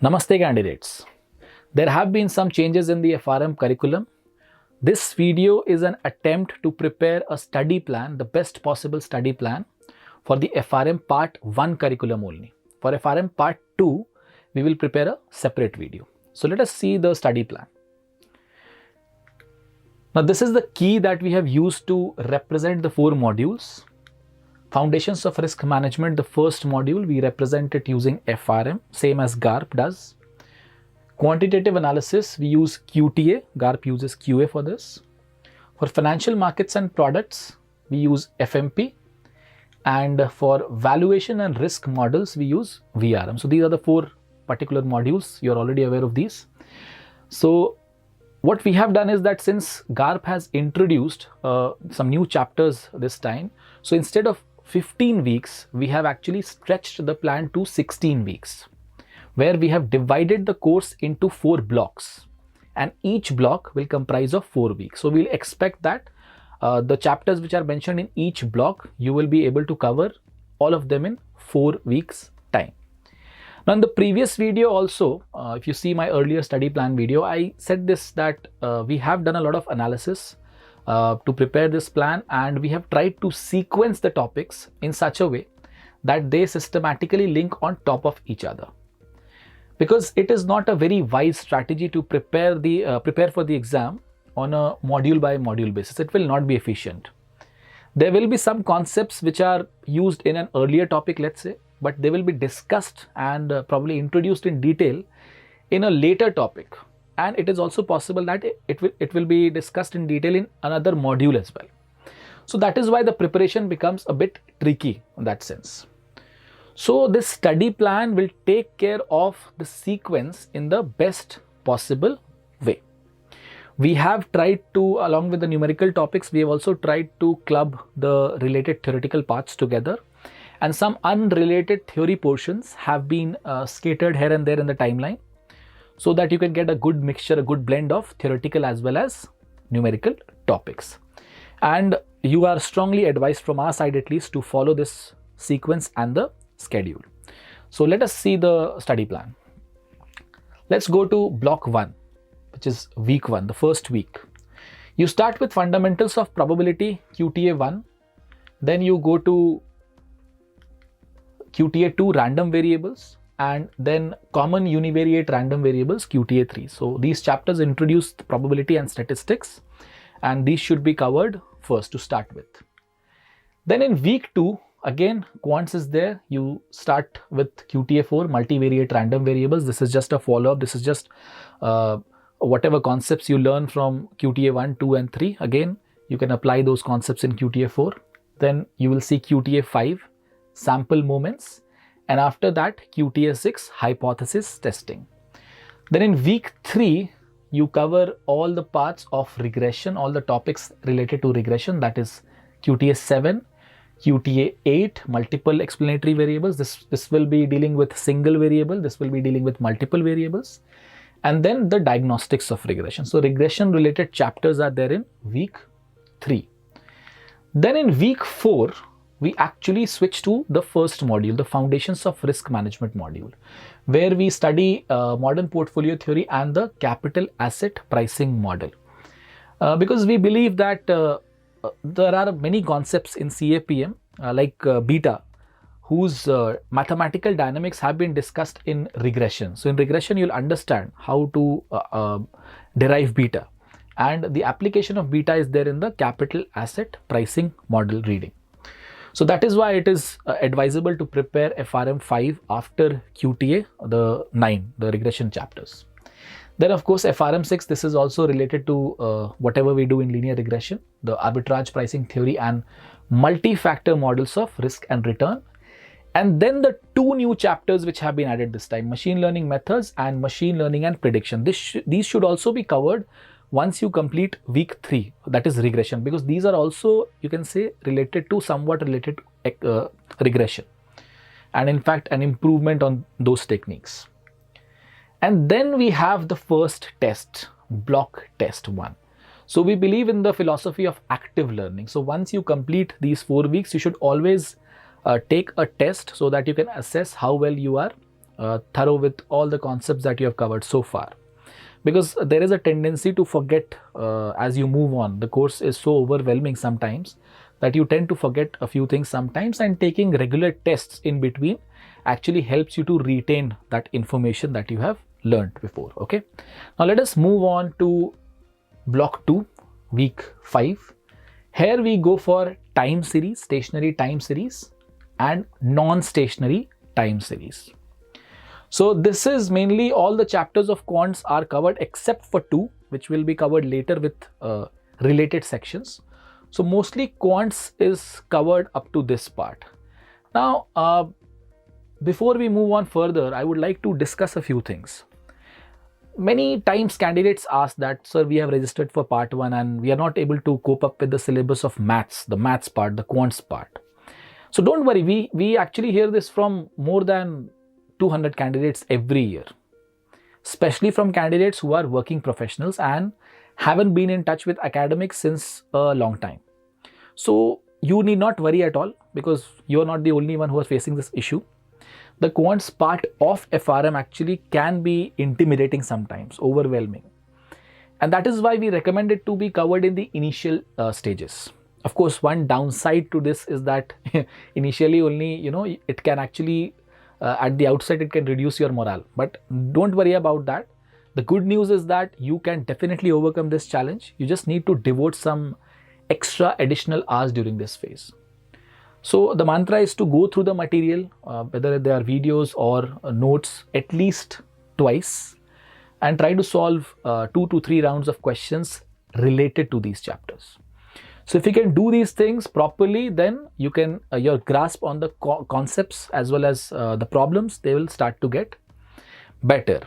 Namaste candidates. There have been some changes in the FRM curriculum. This video is an attempt to prepare a study plan, the best possible study plan for the FRM Part 1 curriculum only. For FRM Part 2, we will prepare a separate video. So let us see the study plan. Now this is the key that we have used to represent the 4 modules. Foundations of Risk Management, the first module, we represent it using FRM, same as GARP does. Quantitative Analysis, we use QTA, GARP uses QA for this. For Financial Markets and Products, we use FMP. And for Valuation and Risk Models, we use VRM. So these are the 4 particular modules, you're already aware of these. So what we have done is that since GARP has introduced some new chapters this time, so instead of 15 weeks, we have actually stretched the plan to 16 weeks, where we have divided the course into 4 blocks, and each block will comprise of 4 weeks. So we'll expect that the chapters which are mentioned in each block, you will be able to cover all of them in 4 weeks time. Now in the previous video also, if you see my earlier study plan video, I said this that we have done a lot of analysis to prepare this plan, and we have tried to sequence the topics in such a way that they systematically link on top of each other, because it is not a very wise strategy to prepare for the exam on a module by module basis. It will not be efficient. There will be some concepts which are used in an earlier topic, let's say, but they will be discussed and probably introduced in detail in a later topic. And it is also possible that it will be discussed in detail in another module as well. So that is why the preparation becomes a bit tricky in that sense. So this study plan will take care of the sequence in the best possible way. We have tried to, along with the numerical topics, we have also tried to club the related theoretical parts together, and some unrelated theory portions have been scattered here and there in the timeline, so that you can get a good mixture, a good blend of theoretical as well as numerical topics. And you are strongly advised from our side at least to follow this sequence and the schedule. So let us see the study plan. Let's go to block 1, which is week 1, the first week. You start with fundamentals of probability, QTA 1. Then you go to QTA 2, random variables, and then common univariate random variables, QTA 3. So these chapters introduce probability and statistics, and these should be covered first to start with. Then in week 2, again quants is there. You start with QTA 4, multivariate random variables. This is just a follow-up. This is just whatever concepts you learn from QTA 1, 2 and 3. Again, you can apply those concepts in QTA 4. Then you will see QTA 5, sample moments. And after that, QTA 6, hypothesis testing. Then in week 3, you cover all the parts of regression, all the topics related to regression. That is QTA 7, QTA 8, multiple explanatory variables. This will be dealing with single variable. This will be dealing with multiple variables. And then the diagnostics of regression. So regression related chapters are there in week 3. Then in week 4, we actually switch to the first module, the Foundations of Risk Management module, where we study modern portfolio theory and the capital asset pricing model. Because we believe that there are many concepts in CAPM like beta, whose mathematical dynamics have been discussed in regression. So in regression, you'll understand how to derive beta, and the application of beta is there in the capital asset pricing model reading. So that is why it is advisable to prepare FRM 5 after QTA, the 9, the regression chapters. Then of course FRM 6, this is also related to whatever we do in linear regression, the arbitrage pricing theory and multi-factor models of risk and return. And then the 2 new chapters which have been added this time, machine learning methods and machine learning and prediction. These should also be covered once you complete week 3, that is regression, because these are also, you can say, somewhat related to regression, and in fact an improvement on those techniques. And then we have the first test, block test 1. So we believe in the philosophy of active learning. So once you complete these 4 weeks, you should always take a test so that you can assess how well you are thorough with all the concepts that you have covered so far, because there is a tendency to forget as you move on. The course is so overwhelming sometimes that you tend to forget a few things sometimes, and taking regular tests in between actually helps you to retain that information that you have learned before. Okay, now let us move on to block 2, week 5. Here we go for time series, stationary time series and non-stationary time series. So this is mainly all the chapters of quants are covered except for 2, which will be covered later with related sections. So mostly quants is covered up to this part. Now, before we move on further, I would like to discuss a few things. Many times candidates ask that, sir, we have registered for part 1 and we are not able to cope up with the syllabus of maths, the maths part, the quants part. So don't worry, we actually hear this from more than 200 candidates every year, especially from candidates who are working professionals and haven't been in touch with academics since a long time. So you need not worry at all, because you're not the only one who is facing this issue. The quants part of FRM actually can be intimidating sometimes, overwhelming. And that is why we recommend it to be covered in the initial stages. Of course, one downside to this is that initially only, it can actually, at the outset, it can reduce your morale. But don't worry about that. The good news is that you can definitely overcome this challenge. You just need to devote some extra additional hours during this phase. So the mantra is to go through the material, whether they are videos or notes, at least twice, and try to solve 2 to 3 rounds of questions related to these chapters. So if you can do these things properly, then you can your grasp on the concepts as well as the problems, they will start to get better.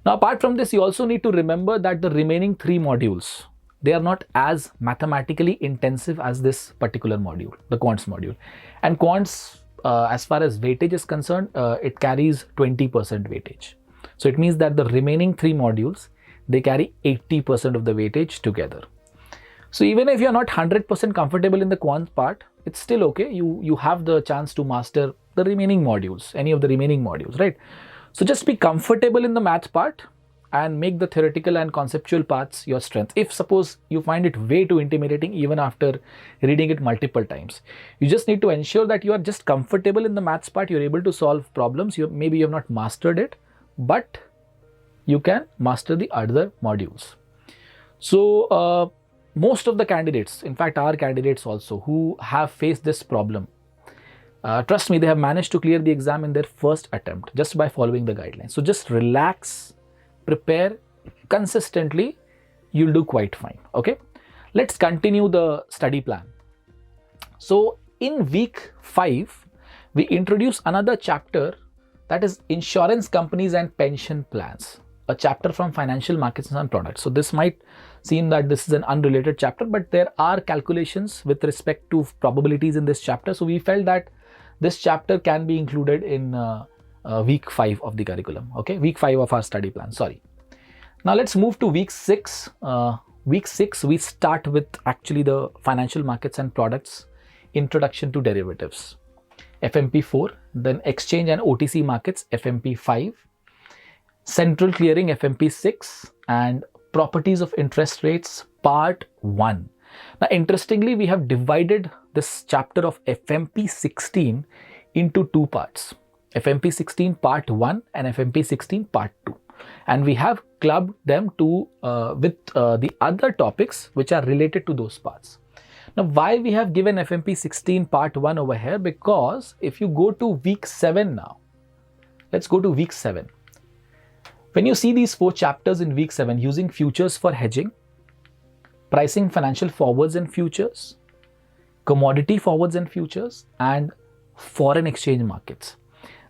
Now, apart from this, you also need to remember that the remaining 3 modules, they are not as mathematically intensive as this particular module, the quants module. And quants, as far as weightage is concerned, it carries 20% weightage. So it means that the remaining 3 modules, they carry 80% of the weightage together. So even if you're not 100% comfortable in the quant part, it's still okay. You have the chance to master the remaining modules, any of the remaining modules, right? So just be comfortable in the math part and make the theoretical and conceptual parts your strength. If suppose you find it way too intimidating even after reading it multiple times, you just need to ensure that you are just comfortable in the maths part, you're able to solve problems. Maybe you have not mastered it, but you can master the other modules. So most of the candidates, in fact our candidates also, who have faced this problem, trust me, they have managed to clear the exam in their first attempt just by following the guidelines. So just relax, prepare consistently, you'll do quite fine. Okay, let's continue the study plan. So in week 5, we introduce another chapter, that is insurance companies and pension plans, a chapter from financial markets and products. So this might seem that this is an unrelated chapter, but there are calculations with respect to probabilities in this chapter. So we felt that this chapter can be included in week 5 of the curriculum. Okay, week 5 of our study plan, sorry. Now let's move to week 6. Week 6, we start with actually the financial markets and products, introduction to derivatives, FMP 4, then exchange and OTC markets, FMP 5, central clearing, FMP 6, and properties of interest rates, part 1. Now interestingly, we have divided this chapter of FMP 16 into 2 parts, FMP 16 part 1 and FMP 16 part 2, and we have clubbed them to with the other topics which are related to those parts. Now why we have given FMP 16 part 1 over here? Because if you go to week 7 now, let's go to week 7. When you see these 4 chapters in week 7, using futures for hedging, pricing financial forwards and futures, commodity forwards and futures, and foreign exchange markets,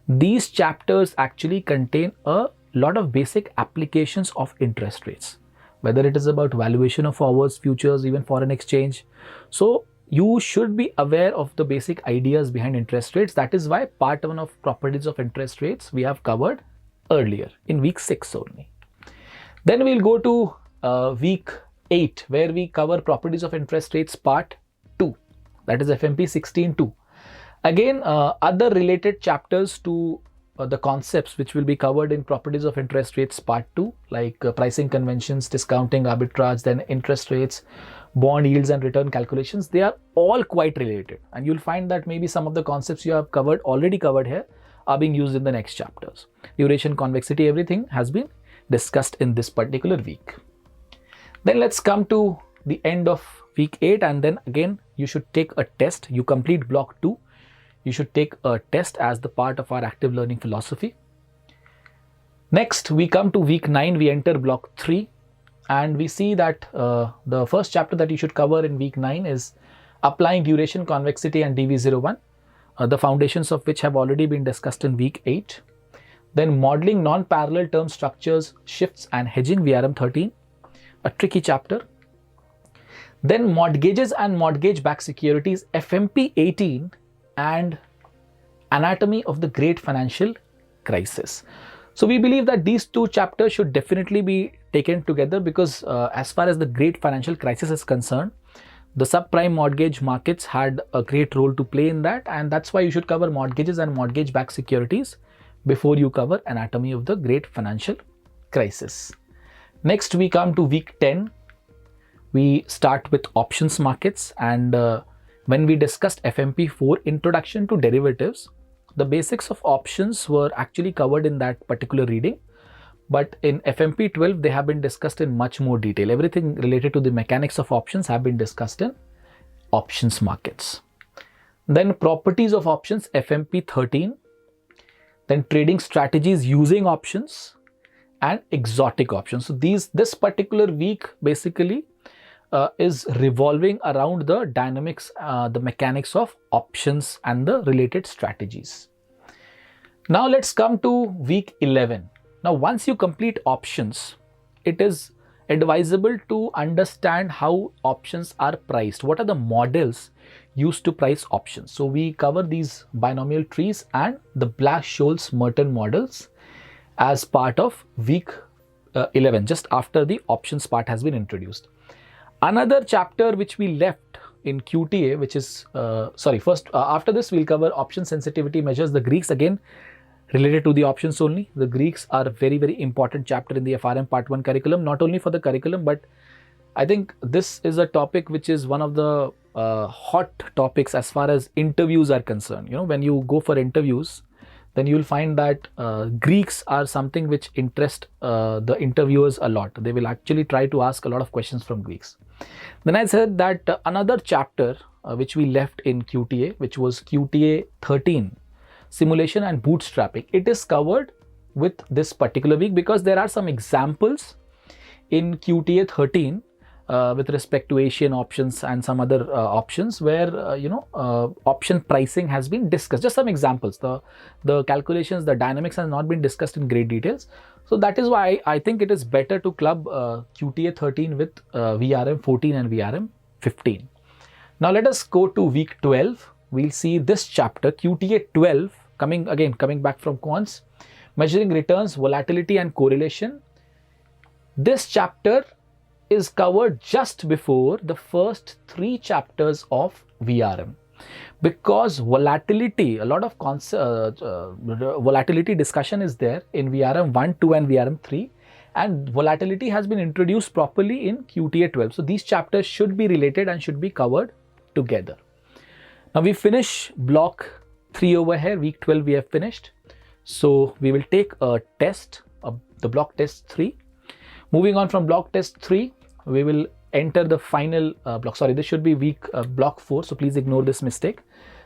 these chapters actually contain a lot of basic applications of interest rates, whether it is about valuation of forwards, futures, even foreign exchange. So you should be aware of the basic ideas behind interest rates. That is why part 1 of properties of interest rates we have covered earlier in week 6 only. Then we'll go to week 8, where we cover properties of interest rates part 2, that is FMP 16 2. Again, other related chapters to the concepts which will be covered in properties of interest rates part 2, like pricing conventions, discounting, arbitrage, then interest rates, bond yields and return calculations. They are all quite related, and you'll find that maybe some of the concepts you have already covered here are being used in the next chapters. Duration, convexity, everything has been discussed in this particular week. Then let's come to the end of week 8, and then again you should take a test. You complete block 2. You should take a test as the part of our active learning philosophy. Next, we come to week 9, we enter block 3, and we see that the first chapter that you should cover in week 9 is applying duration, convexity and DV01, the foundations of which have already been discussed in week 8. Then modeling non-parallel term structures, shifts and hedging, VRM 13, a tricky chapter. Then mortgages and mortgage-backed securities, FMP 18, and anatomy of the great financial crisis. So we believe that these two chapters should definitely be taken together, because as far as the great financial crisis is concerned, the subprime mortgage markets had a great role to play in that, and that's why you should cover mortgages and mortgage-backed securities before you cover anatomy of the great financial crisis. Next, we come to week 10. We start with options markets, and when we discussed FMP4 introduction to derivatives, the basics of options were actually covered in that particular reading, but in FMP12 they have been discussed in much more detail. Everything related to the mechanics of options have been discussed in options markets. Then properties of options, FMP13, then trading strategies using options and exotic options. So this particular week basically is revolving around the dynamics, the mechanics of options and the related strategies. Now let's come to week 11. Now once you complete options, it is advisable to understand how options are priced. What are the models used to price options? So we cover these binomial trees and the Black-Scholes-Merton models as part of week 11, just after the options part has been introduced. Another chapter which we left in QTA, which is, after this we'll cover option sensitivity measures, the Greeks, again related to the options only. The Greeks are a very, very important chapter in the FRM Part 1 curriculum, not only for the curriculum, but I think this is a topic which is one of the hot topics as far as interviews are concerned. You know, when you go for interviews, then you'll find that Greeks are something which interest the interviewers a lot. They will actually try to ask a lot of questions from Greeks. Then I said that another chapter which we left in QTA, which was QTA 13, simulation and bootstrapping, it is covered with this particular week, because there are some examples in QTA 13 with respect to Asian options and some other options where option pricing has been discussed. Just some examples. The calculations, the dynamics has not been discussed in great details. So that is why I think it is better to club QTA 13 with VRM 14 and VRM 15. Now let us go to week 12. We'll see this chapter, QTA 12, coming back from quants, measuring returns, volatility and correlation. This chapter is covered just before the first 3 chapters of VRM, because volatility, a lot of volatility discussion is there in VRM 1, 2 and VRM 3, and volatility has been introduced properly in QTA 12. So these chapters should be related and should be covered together. Now we finish block 3 over here. Week 12 we have finished. So we will take a test, the block test 3. Moving on from block test 3, we will enter the final block. Sorry, this should be week block 4. So please ignore this mistake.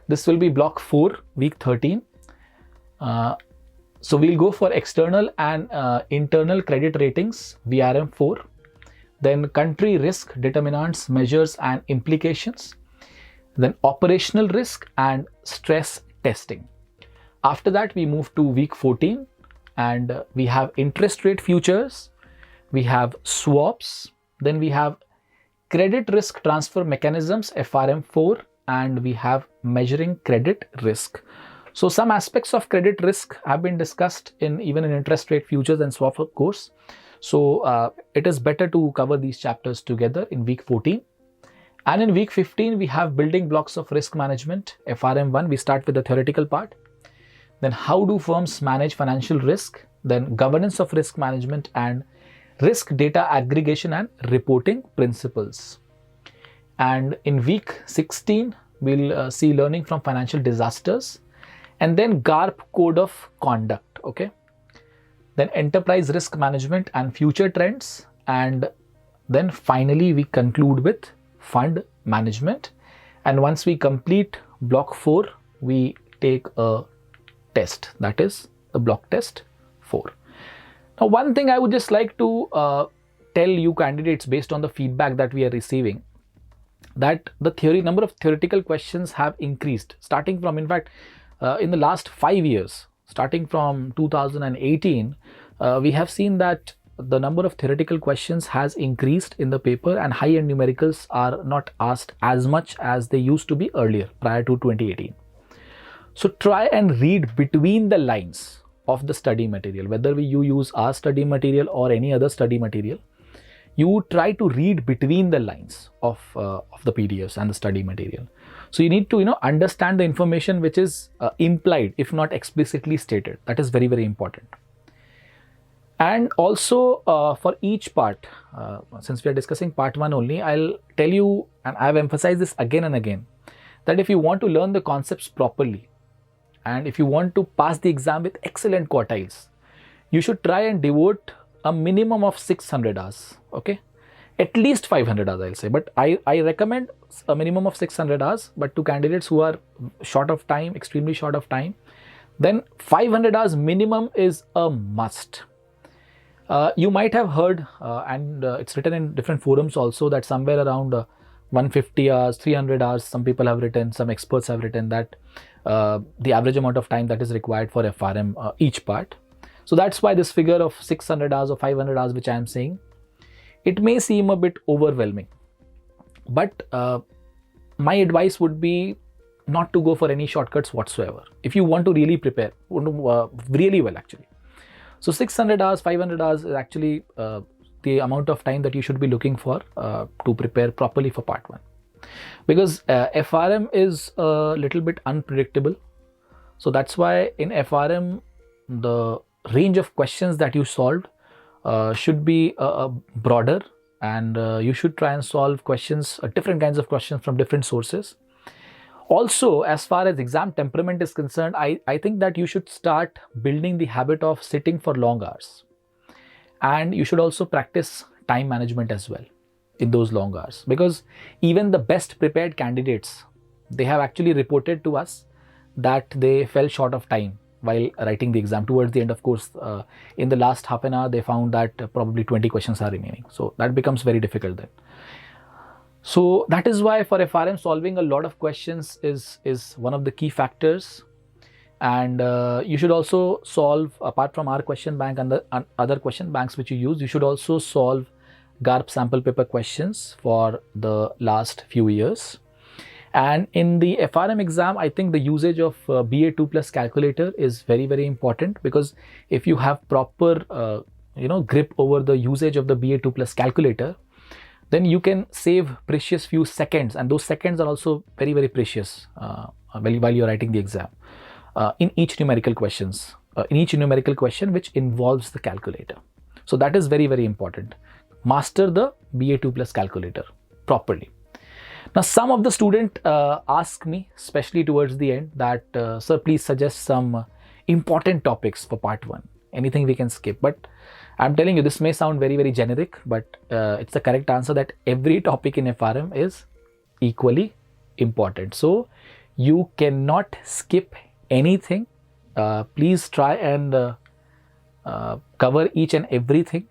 This will be block 4, week 13. So we'll go for external and internal credit ratings, VRM 4. Then country risk, determinants, measures and implications. Then operational risk and stress testing. After that, we move to week 14 and we have interest rate futures, we have swaps, then we have credit risk transfer mechanisms, FRM 4, and we have measuring credit risk. So some aspects of credit risk have been discussed even in interest rate futures and swap course. So it is better to cover these chapters together in week 14. And in week 15, we have building blocks of risk management, FRM 1. We start with the theoretical part. then how do firms manage financial risk, then governance of risk management, and risk data aggregation and reporting principles. And in week 16, we'll see learning from financial disasters, and then GARP code of conduct. Okay, then enterprise risk management and future trends, and then finally we conclude with fund management. And once we complete block 4, we take a test, that is the block test 4. Now, one thing I would just like to tell you candidates, based on the feedback that we are receiving, that the number of theoretical questions have increased, starting from, in fact, in the last 5 years, starting from 2018, we have seen that the number of theoretical questions has increased in the paper, and high-end numericals are not asked as much as they used to be earlier, prior to 2018. So try and read between the lines of the study material, whether you use our study material or any other study material. You try to read between the lines of the PDFs and the study material. So you need to understand the information which is implied, if not explicitly stated. That is very, very important. And also for each part, since we are discussing part 1 only, I'll tell you, and I've emphasized this again and again, that if you want to learn the concepts properly, and if you want to pass the exam with excellent quartiles, you should try and devote a minimum of 600 hours. Okay, at least 500 hours I'll say, but I recommend a minimum of 600 hours. But to candidates who are short of time, extremely short of time, then 500 hours minimum is a must. You might have heard, and it's written in different forums also, that somewhere around 150 hours, 300 hours, some people have written, some experts have written that the average amount of time that is required for FRM each part. So that's why this figure of 600 hours or 500 hours, which I am saying, it may seem a bit overwhelming. But my advice would be not to go for any shortcuts whatsoever, if you want to really prepare, really well actually. So 600 hours, 500 hours is actually the amount of time that you should be looking for to prepare properly for part 1. Because FRM is a little bit unpredictable. So that's why in FRM, the range of questions that you solved should be broader, and you should try and solve questions, different kinds of questions from different sources. Also, as far as exam temperament is concerned, I think that you should start building the habit of sitting for long hours. And you should also practice time management as well in those long hours. Because even the best prepared candidates, they have actually reported to us that they fell short of time while writing the exam. Towards the end, of course, in the last half an hour, they found that probably 20 questions are remaining. So that becomes very difficult then. So that is why for FRM, solving a lot of questions is one of the key factors. And you should also solve, apart from our question bank and the other question banks which you use, you should also solve GARP sample paper questions for the last few years. And in the FRM exam, I think the usage of BA2 plus calculator is very, very important, because if you have proper grip over the usage of the BA2 plus calculator, then you can save precious few seconds, and those seconds are also very, very precious while you're writing the exam in each numerical question which involves the calculator. So that is very, very important. Master the BA2 plus calculator properly. Now, some of the students ask me, especially towards the end, that sir, please suggest some important topics for part 1. Anything we can skip. But I'm telling you, this may sound very, very generic, but it's the correct answer, that every topic in FRM is equally important. So you cannot skip anything. Please try and cover each and everything,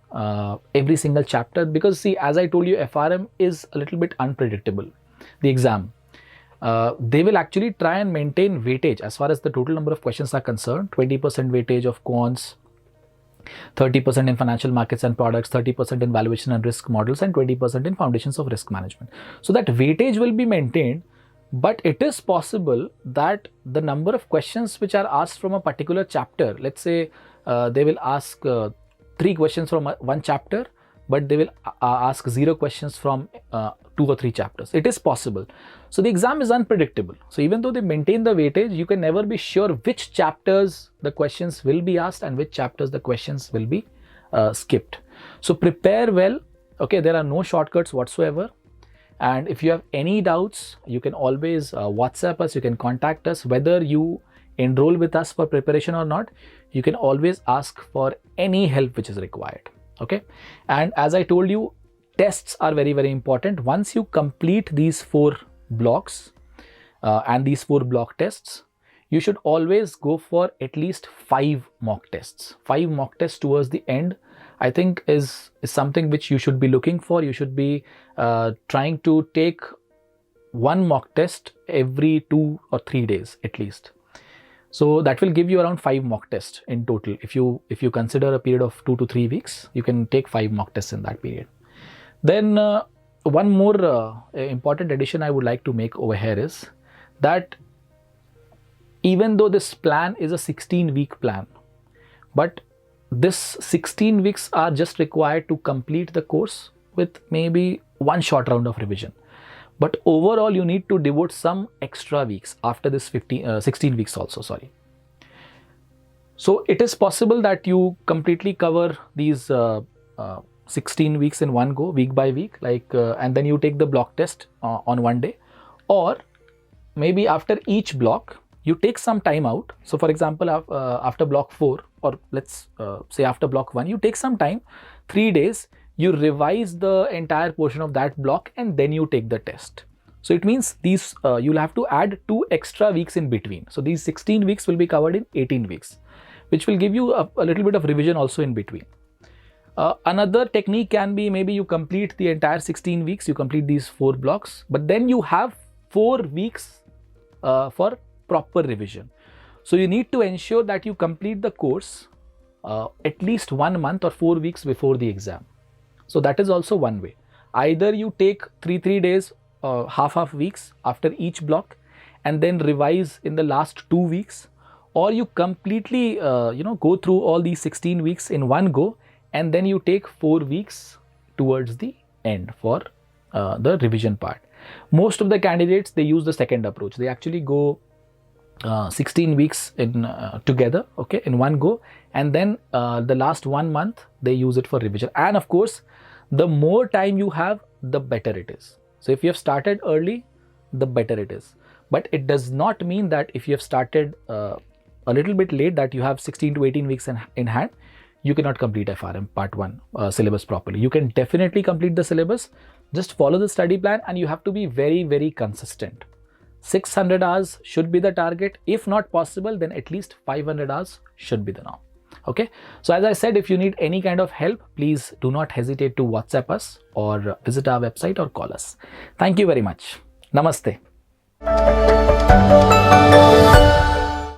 every single chapter, because see, as I told you, FRM is a little bit unpredictable. The exam, they will actually try and maintain weightage as far as the total number of questions are concerned. 20% weightage of quants, 30% in financial markets and products, 30% in valuation and risk models, and 20% in foundations of risk management. So that weightage will be maintained, but it is possible that the number of questions which are asked from a particular chapter, let's say they will ask 3 questions from one chapter, but they will ask 0 questions from 2 or 3 chapters. It is possible. So the exam is unpredictable. So even though they maintain the weightage, you can never be sure which chapters the questions will be asked and which chapters the questions will be skipped. So prepare well. Okay, there are no shortcuts whatsoever. And if you have any doubts, you can always WhatsApp us, you can contact us. Whether you enroll with us for preparation or not, you can always ask for any help which is required. Okay, and as I told you, tests are very, very important. Once you complete these 4 blocks and these 4 block tests, you should always go for at least 5 mock tests. 5 mock tests towards the end, I think is something which you should be looking for. You should be trying to take 1 mock test every 2 or 3 days at least. So that will give you around 5 mock tests in total. If you consider a period of 2 to 3 weeks, you can take 5 mock tests in that period. Then one more important addition I would like to make over here is that even though this plan is a 16-week plan, but this 16 weeks are just required to complete the course with maybe 1 short round of revision. But overall, you need to devote some extra weeks after this 16 weeks also, sorry. So it is possible that you completely cover these 16 weeks in one go, week by week, and then you take the block test on one day. Or maybe after each block, you take some time out. So for example, after block 4, or let's say after block 1, you take some time, 3 days, you revise the entire portion of that block and then you take the test. So it means these you'll have to add 2 extra weeks in between. So these 16 weeks will be covered in 18 weeks, which will give you a little bit of revision also in between. Another technique can be maybe you complete the entire 16 weeks, you complete these 4 blocks, but then you have 4 weeks for proper revision. So you need to ensure that you complete the course at least 1 month or 4 weeks before the exam. So that is also one way. Either you take 3 days, half weeks after each block and then revise in the last 2 weeks, or you completely go through all these 16 weeks in one go and then you take 4 weeks towards the end for the revision part. Most of the candidates, they use the second approach. They actually go 16 weeks in together, okay, in one go, and then the last 1 month they use it for revision. And of course, the more time you have, the better it is. So if you have started early, the better it is. But it does not mean that if you have started a little bit late, that you have 16 to 18 weeks in hand, you cannot complete FRM part 1 syllabus properly. You can definitely complete the syllabus. Just follow the study plan and you have to be very, very consistent. 600 hours should be the target. If not possible, then at least 500 hours should be the norm. Okay. So as I said, if you need any kind of help, please do not hesitate to WhatsApp us or visit our website or call us. Thank you very much. Namaste.